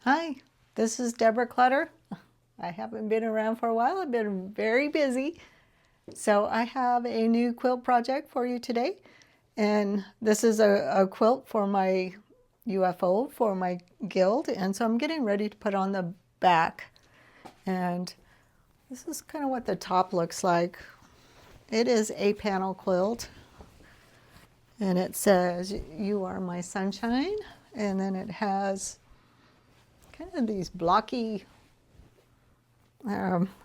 Hi, this is Deborah Clutter. I haven't been around for a while. I've been very busy. So I have a new quilt project for you today. And this is a quilt for my UFO, for my guild. And so I'm getting ready to put on the back. And this is kind of what the top looks like. It is a panel quilt. And it says, "You are my sunshine." And then it has kind of these blocky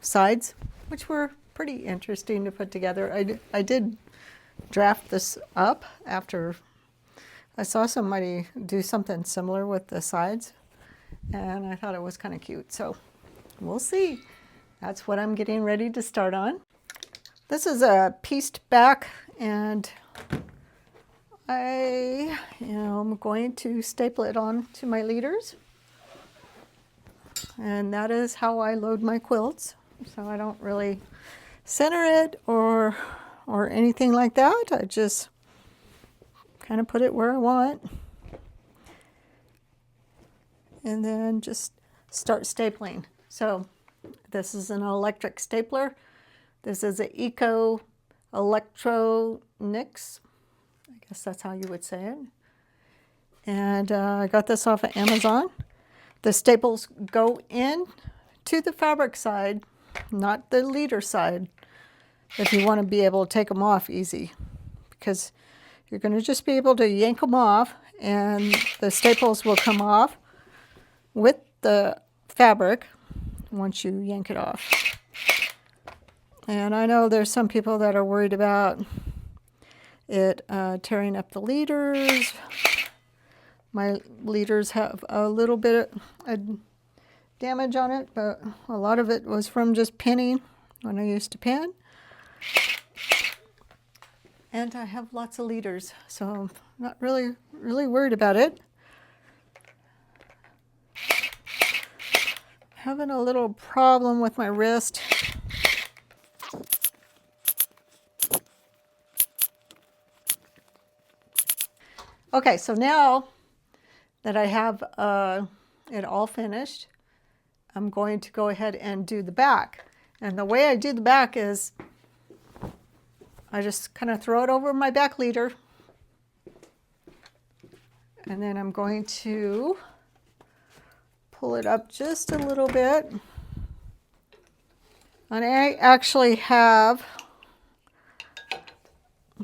sides, which were pretty interesting to put together. I did draft this up after I saw somebody do something similar with the sides, and I thought it was kind of cute. So we'll see. That's what I'm getting ready to start on. This is a pieced back, and I am going to staple it on to my leaders. And that is how I load my quilts. So I don't really center it or anything like that. I just kind of put it where I want. And then just start stapling. So this is an electric stapler. This is an Eco Electronics. I guess that's how you would say it. And I got this off of Amazon. The staples go in to the fabric side, not the leader side, if you want to be able to take them off easy, because you're going to just be able to yank them off and the staples will come off with the fabric once you yank it off. And I know there's some people that are worried about it tearing up the leaders. My leaders have a little bit of damage on it, but a lot of it was from just pinning when I used to pin. And I have lots of leaders, so I'm not really worried about it. Having a little problem with my wrist. Okay, so now that I have it all finished, I'm going to go ahead and do the back. And the way I do the back is I just kind of throw it over my back leader. And then I'm going to pull it up just a little bit. And I actually have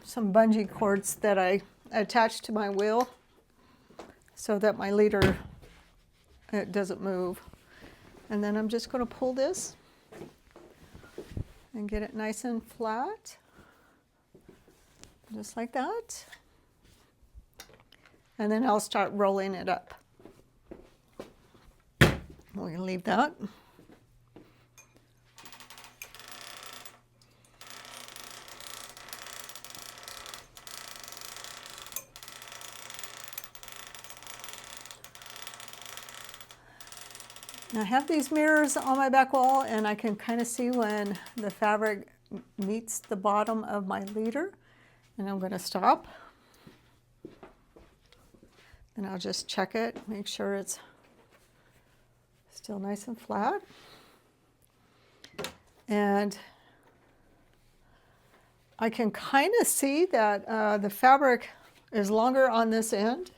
some bungee cords that I attached to my wheel so that my leader it doesn't move. And then I'm just going to pull this and get it nice and flat, just like that. And then I'll start rolling it up. We're going to leave that. I have these mirrors on my back wall, and I can kind of see when the fabric meets the bottom of my leader. And I'm going to stop. And I'll just check it, make sure it's still nice and flat. And I can kind of see that the fabric is longer on this end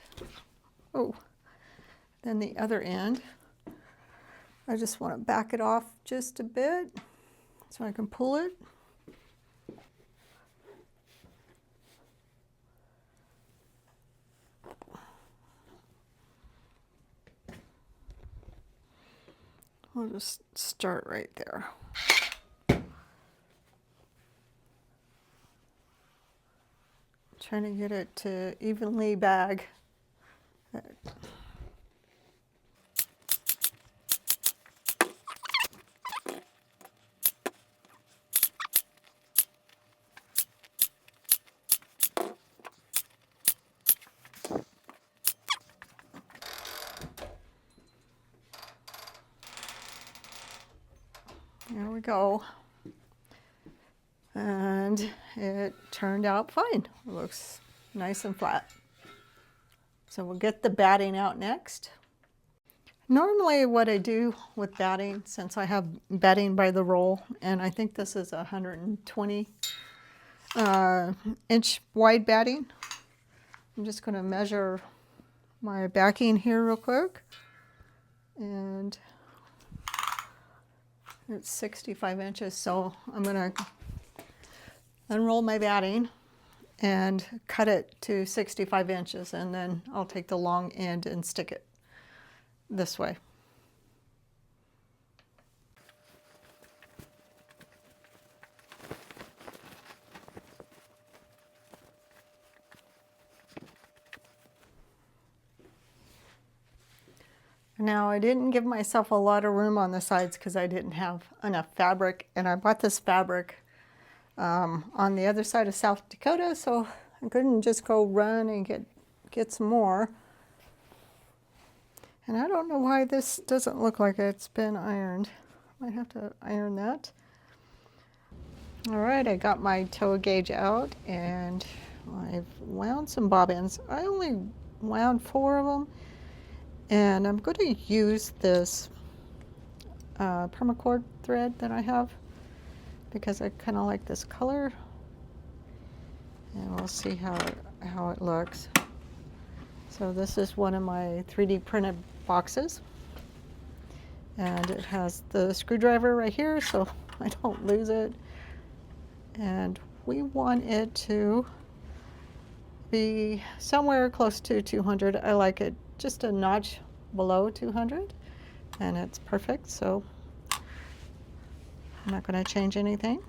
than the other end. I just want to back it off just a bit so I can pull it. I'll just start right there. Trying to get it to evenly bag. There we go. And it turned out fine. It looks nice and flat. So we'll get the batting out next. Normally what I do with batting, since I have batting by the roll, and I think this is 120 inch wide batting. I'm just going to measure my backing here real quick. And it's 65 inches, so I'm going to unroll my batting and cut it to 65 inches, and then I'll take the long end and stick it this way. Now, I didn't give myself a lot of room on the sides because I didn't have enough fabric, and I bought this fabric on the other side of South Dakota, so I couldn't just go run and get some more. And I don't know why this doesn't look like it's been ironed. Might have to iron that. All right, I got my toe gauge out and I've wound some bobbins. I only wound 4 of them, and I'm going to use this permacord thread that I have because I kind of like this color, and we'll see how it looks. So this is one of my 3D printed boxes, and it has the screwdriver right here so I don't lose it, and we want it to be somewhere close to 200. I like it just a notch below 200, and it's perfect, so I'm not going to change anything.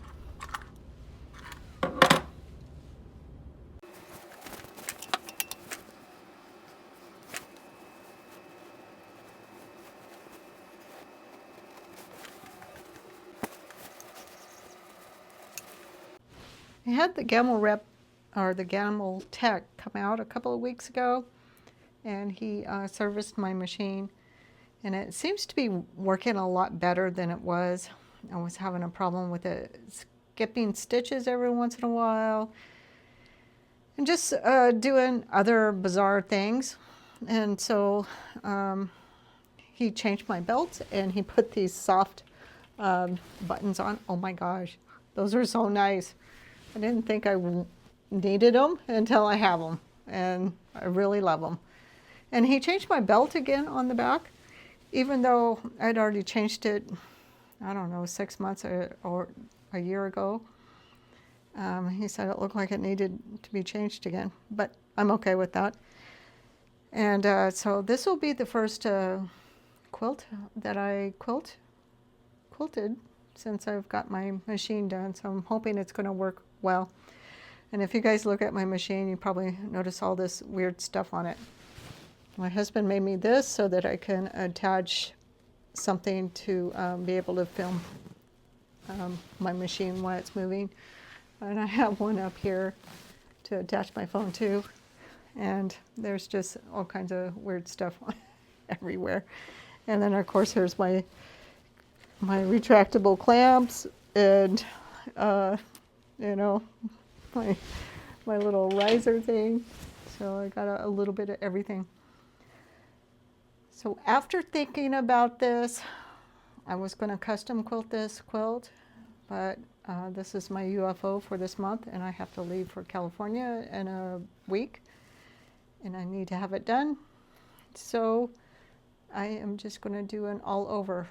I had the Gammill rep, or the Gammill tech, come out a couple of weeks ago, and he serviced my machine, and it seems to be working a lot better than it was. I was having a problem with it skipping stitches every once in a while, and just doing other bizarre things. And so he changed my belt, and he put these soft buttons on. Oh my gosh, those are so nice. I didn't think I needed them until I have them, and I really love them. And he changed my belt again on the back, even though I'd already changed it, I don't know, 6 months or a year ago. He said it looked like it needed to be changed again, but I'm okay with that. And so this will be the first quilt that I quilted since I've got my machine done, so I'm hoping it's going to work well. And if you guys look at my machine, you probably notice all this weird stuff on it. My husband made me this so that I can attach something to be able to film my machine while it's moving. And I have one up here to attach my phone to. And there's just all kinds of weird stuff everywhere. And then of course here's my retractable clamps, and you know, my little riser thing. So I got a little bit of everything. So after thinking about this, I was going to custom quilt this quilt, but this is my UFO for this month, and I have to leave for California in a week, and I need to have it done. So I am just going to do an all over,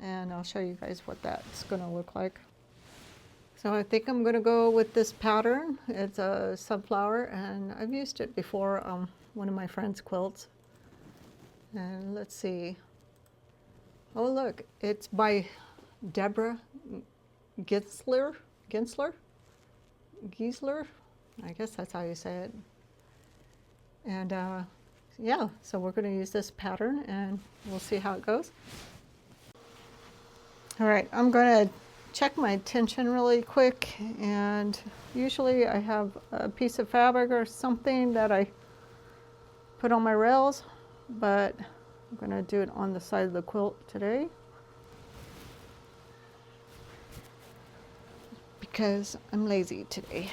and I'll show you guys what that's going to look like. So I think I'm going to go with this pattern. It's a sunflower, and I've used it before on one of my friend's quilts. And let's see. Oh look, it's by Deborah Giesler. I guess that's how you say it. And yeah, so we're going to use this pattern, and we'll see how it goes. All right, I'm going to check my tension really quick, and usually I have a piece of fabric or something that I put on my rails, but I'm going to do it on the side of the quilt today because I'm lazy today.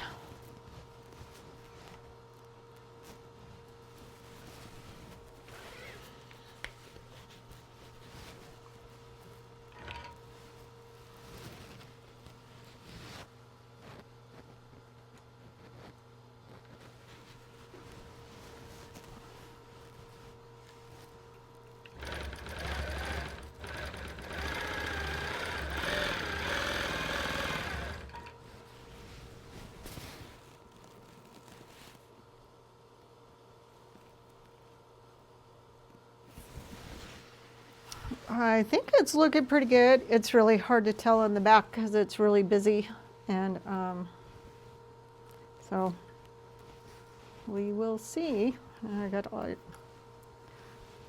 I think it's looking pretty good. It's really hard to tell in the back because it's really busy, and so we will see. I got all.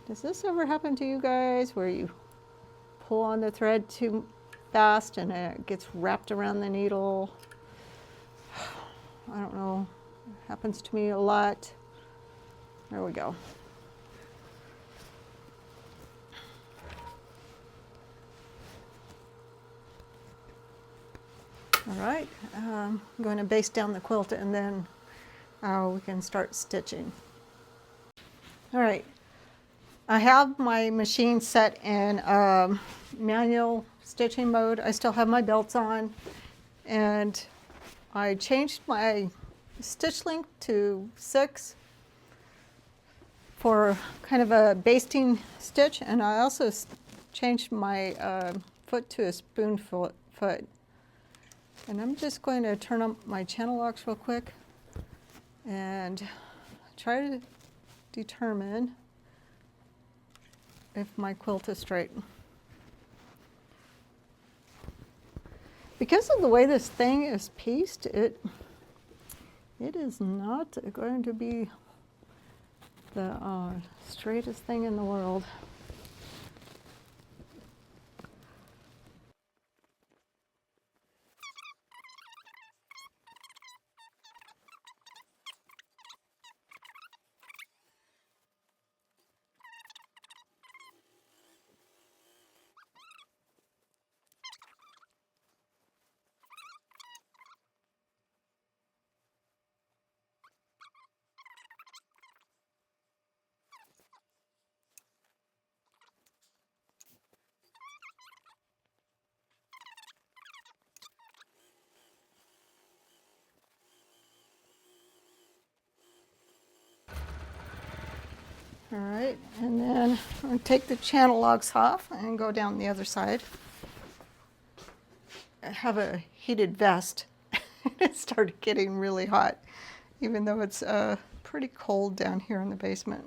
Does this ever happen to you guys where you pull on the thread too fast and it gets wrapped around the needle? I don't know. It happens to me a lot. There we go. All right, I'm going to base down the quilt and then we can start stitching. All right, I have my machine set in manual stitching mode. I still have my belts on, and I changed my stitch length to 6 for kind of a basting stitch, and I also changed my foot to a spoon foot. And I'm just going to turn on my channel locks real quick and try to determine if my quilt is straight. Because of the way this thing is pieced, it is not going to be the straightest thing in the world. All right, and then I'm going to take the channel locks off and go down the other side. I have a heated vest. It started getting really hot, even though it's pretty cold down here in the basement.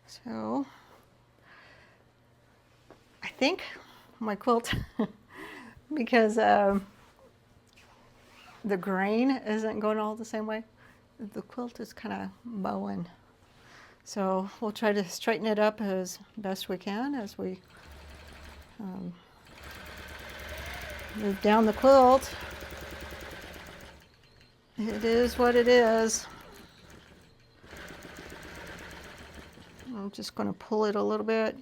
So I think my quilt, because the grain isn't going all the same way, the quilt is kind of bowing. So we'll try to straighten it up as best we can as we move down the quilt. It is what it is. I'm just going to pull it a little bit.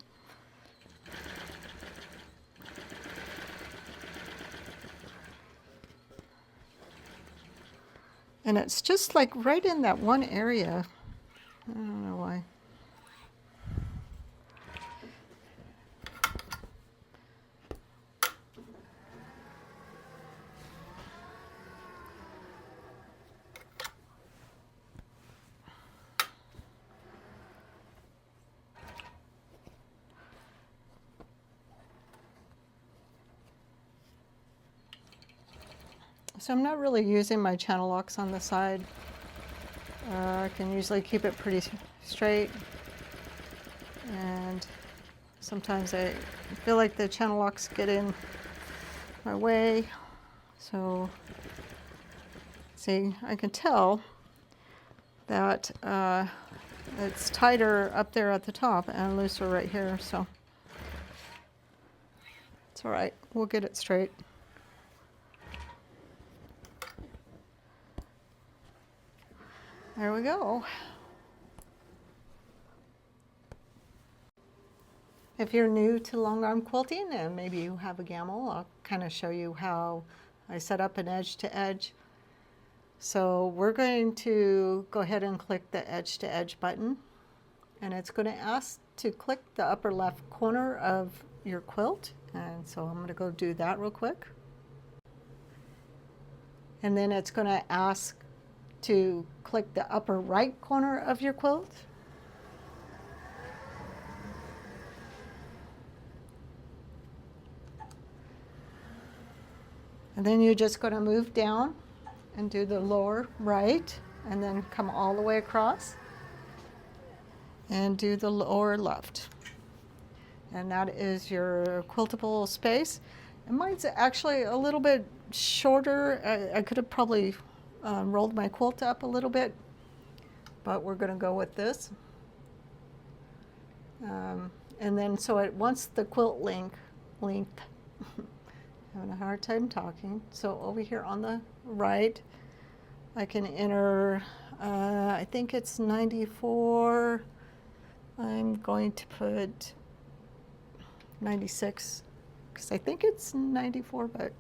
And it's just like right in that one area. I don't know why. So I'm not really using my channel locks on the side. I can usually keep it pretty straight, and sometimes I feel like the channel locks get in my way. So see, I can tell that it's tighter up there at the top and looser right here, so it's all right. We'll get it straight. There we go. If you're new to longarm quilting and maybe you have a Gammill, I'll kind of show you how I set up an edge to edge. So we're going to go ahead and click the edge to edge button, and it's going to ask to click the upper left corner of your quilt, and so I'm going to go do that real quick. And then it's going to ask to click the upper right corner of your quilt. And then you're just going to move down and do the lower right, and then come all the way across. and do the lower left. And that is your quiltable space. And mine's actually a little bit shorter. I could have probably rolled my quilt up a little bit, but we're going to go with this. And then so once the quilt length, having a hard time talking. So over here on the right, I can enter, I think it's 94. I'm going to put 96, because I think it's 94, but.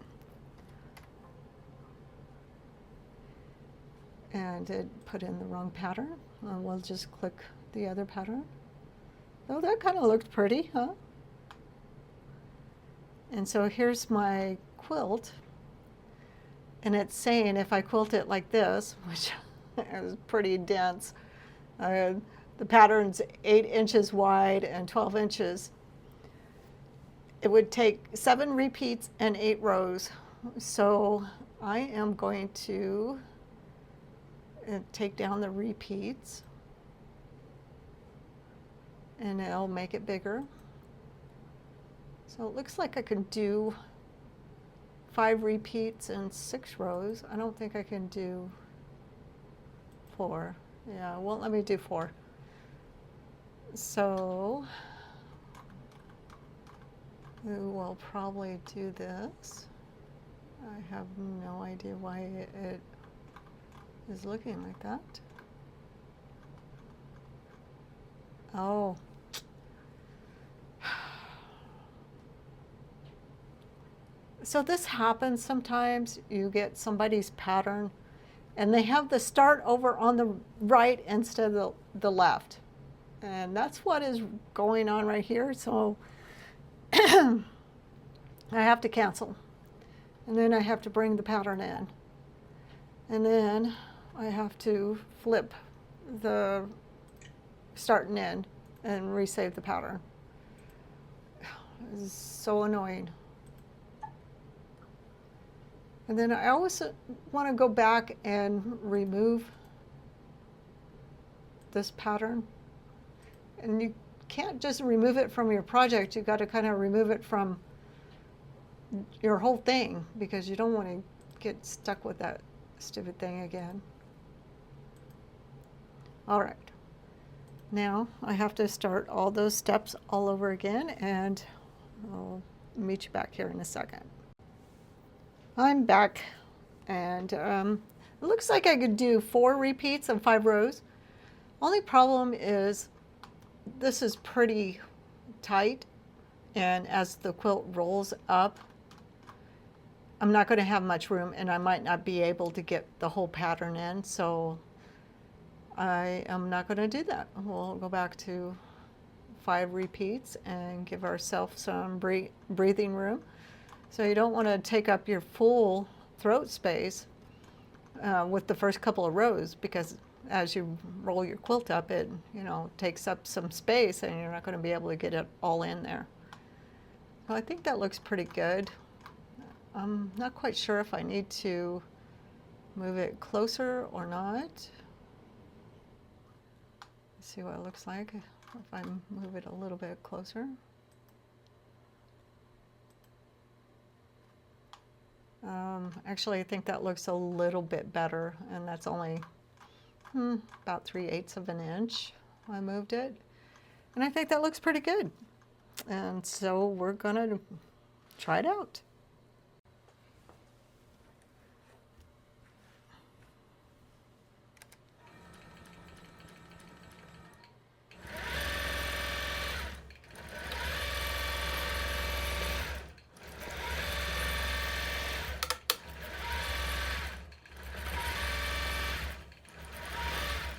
And it put in the wrong pattern. We'll just click the other pattern. Oh, that kind of looked pretty, huh? And so here's my quilt. And it's saying if I quilt it like this, which is pretty dense, the pattern's 8 inches wide and 12 inches. It would take 7 repeats and 8 rows. So I am going to take down the repeats, and it'll make it bigger. So it looks like I can do 5 repeats and 6 rows. I don't think I can do 4. Yeah, it won't let me do 4. So we will probably do this. I have no idea why it is looking like that. Oh. So this happens sometimes. You get somebody's pattern and they have the start over on the right instead of the left. And that's what is going on right here. So I have to cancel. And then I have to bring the pattern in. And then I have to flip the start and end and resave the pattern. It's so annoying. And then I always want to go back and remove this pattern. And you can't just remove it from your project. You've got to kind of remove it from your whole thing, because you don't want to get stuck with that stupid thing again. All right. Now I have to start all those steps all over again, and I'll meet you back here in a second. I'm back, and it looks like I could do 4 repeats and 5 rows. Only problem is this is pretty tight, and as the quilt rolls up, I'm not going to have much room, and I might not be able to get the whole pattern in, so I am not going to do that. We'll go back to 5 repeats and give ourselves some breathing room. So you don't want to take up your full throat space with the first couple of rows, because as you roll your quilt up, it takes up some space, and you're not going to be able to get it all in there. Well, I think that looks pretty good. I'm not quite sure if I need to move it closer or not. Let's see what it looks like if I move it a little bit closer. Actually, I think that looks a little bit better, and that's only about 3/8 of an inch. I moved it, and I think that looks pretty good. And so we're gonna try it out.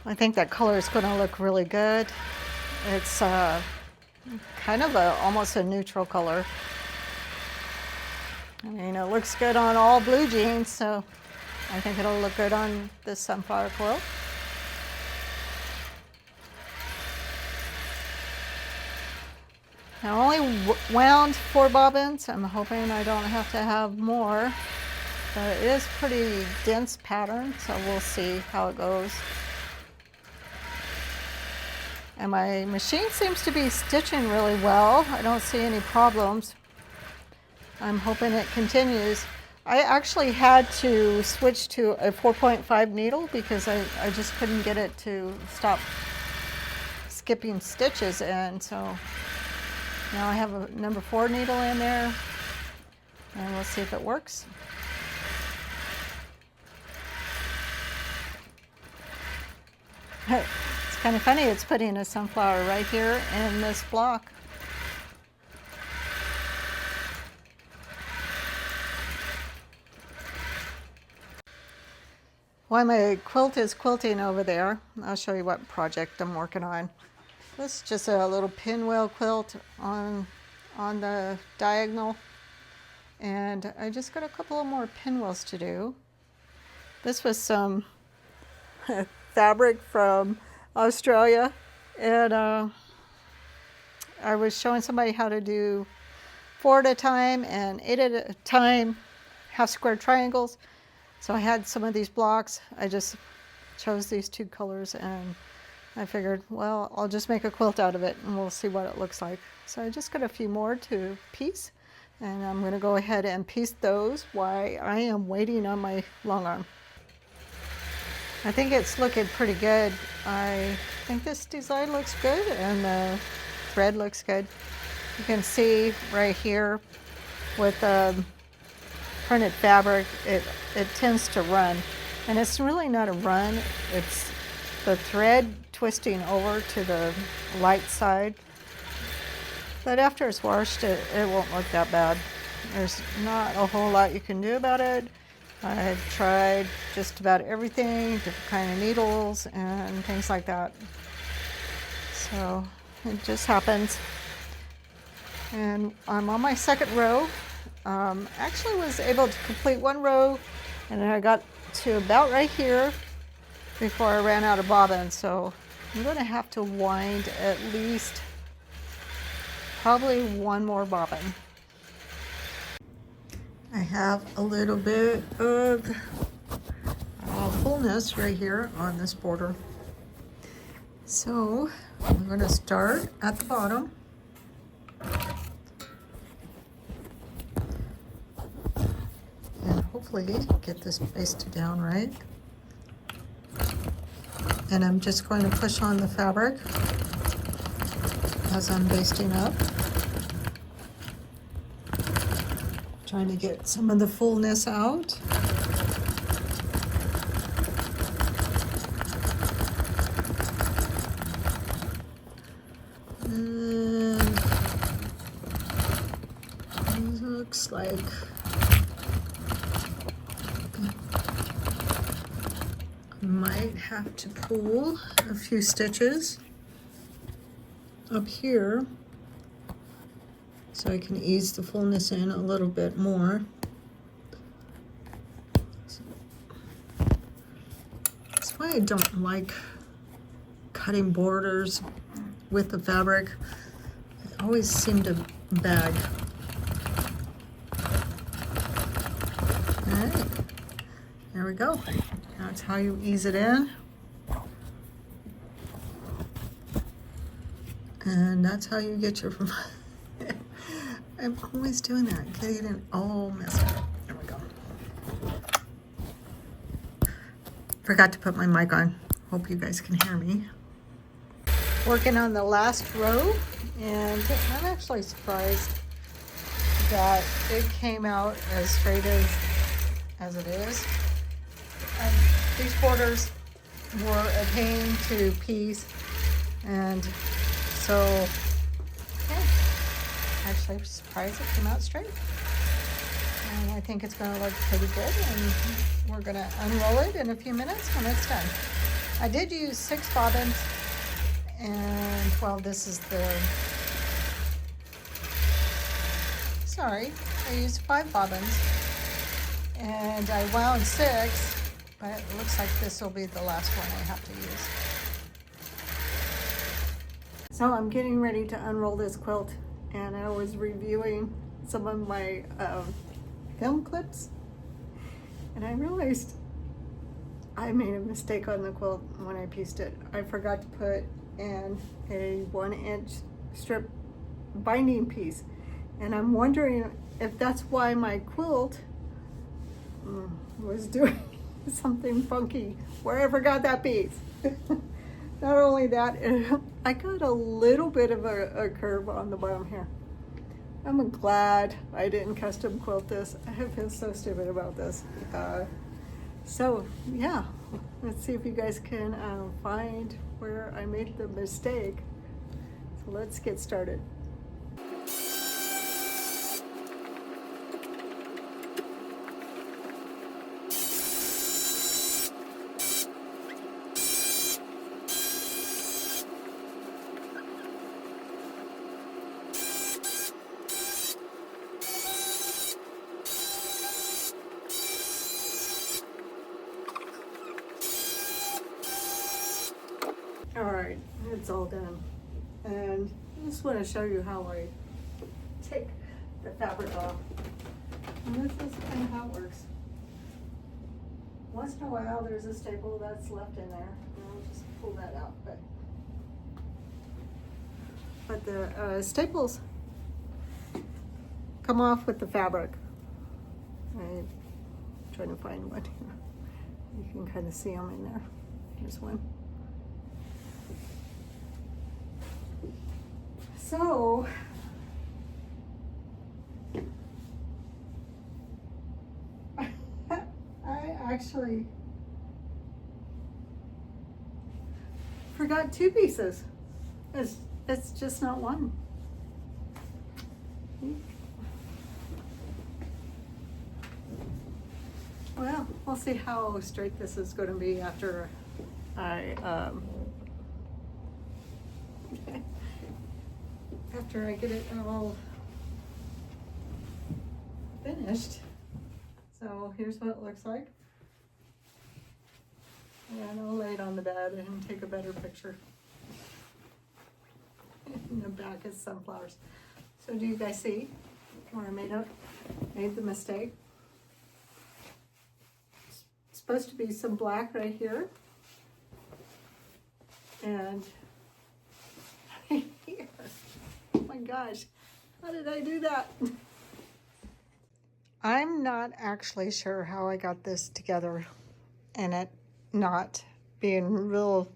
I think that color is going to look really good. It's kind of almost a neutral color. I mean, it looks good on all blue jeans, so I think it'll look good on this sunflower quilt. I only wound 4 bobbins. I'm hoping I don't have to have more, but it is pretty dense pattern, so we'll see how it goes. And my machine seems to be stitching really well. I don't see any problems. I'm hoping it continues. I actually had to switch to a 4.5 needle because I just couldn't get it to stop skipping stitches, and so now I have a number 4 needle in there, and we'll see if it works. It's kind of funny, it's putting a sunflower right here in this block. While my quilt is quilting over there, I'll show you what project I'm working on. This is just a little pinwheel quilt on the diagonal, and I just got a couple of more pinwheels to do. This was some fabric from Australia, and I was showing somebody how to do 4 at a time and 8 at a time half square triangles. So I had some of these blocks. I just chose these 2 colors, and I figured, well, I'll just make a quilt out of it and we'll see what it looks like. So I just got a few more to piece, and I'm going to go ahead and piece those while I am waiting on my long arm. I think it's looking pretty good. I think this design looks good and the thread looks good. You can see right here with printed fabric, it tends to run, and it's really not a run, it's the thread twisting over to the light side. But after it's washed, it won't look that bad. There's not a whole lot you can do about it. I've tried just about everything, different kind of needles and things like that. So it just happens. And I'm on my 2nd row. Actually was able to complete 1 row, and then I got to about right here before I ran out of bobbins. So I'm going to have to wind at least probably 1 more bobbin. I have a little bit of fullness right here on this border. So I'm going to start at the bottom. And hopefully get this basted down right. And I'm just going to push on the fabric as I'm basting up. Trying to get some of the fullness out. And it looks like I might have to pull a few stitches up here so I can ease the fullness in a little bit more. That's why I don't like cutting borders with the fabric. They always seem to bag. All right, there we go. That's how you ease it in. And that's how you get your I'm always doing that, getting it all messed up. There we go. Forgot to put my mic on. Hope you guys can hear me. Working on the last row, and I'm actually surprised that it came out as straight as it is. These borders were a pain to piece, and so yeah, actually surprised it came out straight. And I think it's going to look pretty good, and we're going to unroll it in a few minutes when it's done. I did use 6 bobbins, and well, this is I used 5 bobbins, and I wound 6, but it looks like this will be the last one I have to use. So I'm getting ready to unroll this quilt, and I was reviewing some of my film clips, and I realized I made a mistake on the quilt when I pieced it. I forgot to put and a 1-inch strip binding piece. And I'm wondering if that's why my quilt was doing something funky wherever I got that piece. Not only that, I got a little bit of a curve on the bottom here. I'm glad I didn't custom quilt this. I feel so stupid about this. So yeah, let's see if you guys can find where I made the mistake. So let's get started. All right, it's all done. And I just want to show you how I take the fabric off. And this is kind of how it works. Once in a while, there's a staple that's left in there, and I'll just pull that out. But the staples come off with the fabric. I'm trying to find one here. You can kind of see them in there. Here's one. So, I actually forgot 2 pieces. It's just not one. Well, we'll see how straight this is going to be after I after I get it all finished. So here's what it looks like. And I'll lay it on the bed and take a better picture. In the back is sunflowers. So do you guys see where I made the mistake? It's supposed to be some black right here. And right here. Oh my gosh, how did I do that? I'm not actually sure how I got this together and it not being real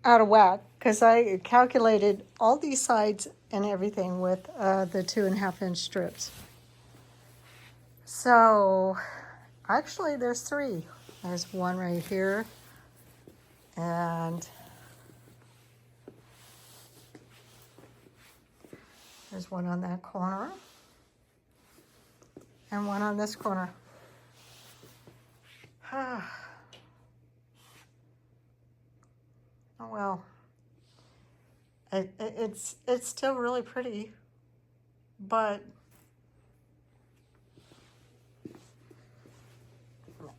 out of whack, because I calculated all these sides and everything with the 2.5-inch strips. So actually there's 3. There's one right here, and there's one on that corner, and one on this corner. Oh well, it's still really pretty, but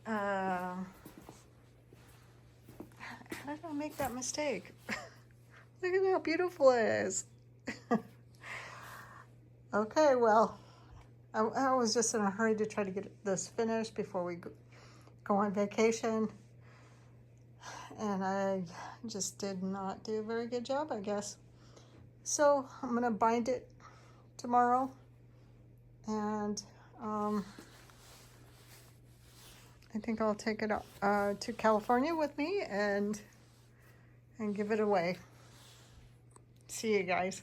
how did I make that mistake? Look at how beautiful it is. Okay, well, I was just in a hurry to try to get this finished before we go on vacation. And I just did not do a very good job, I guess. So I'm gonna bind it tomorrow. And I think I'll take it to California with me and give it away. See you guys.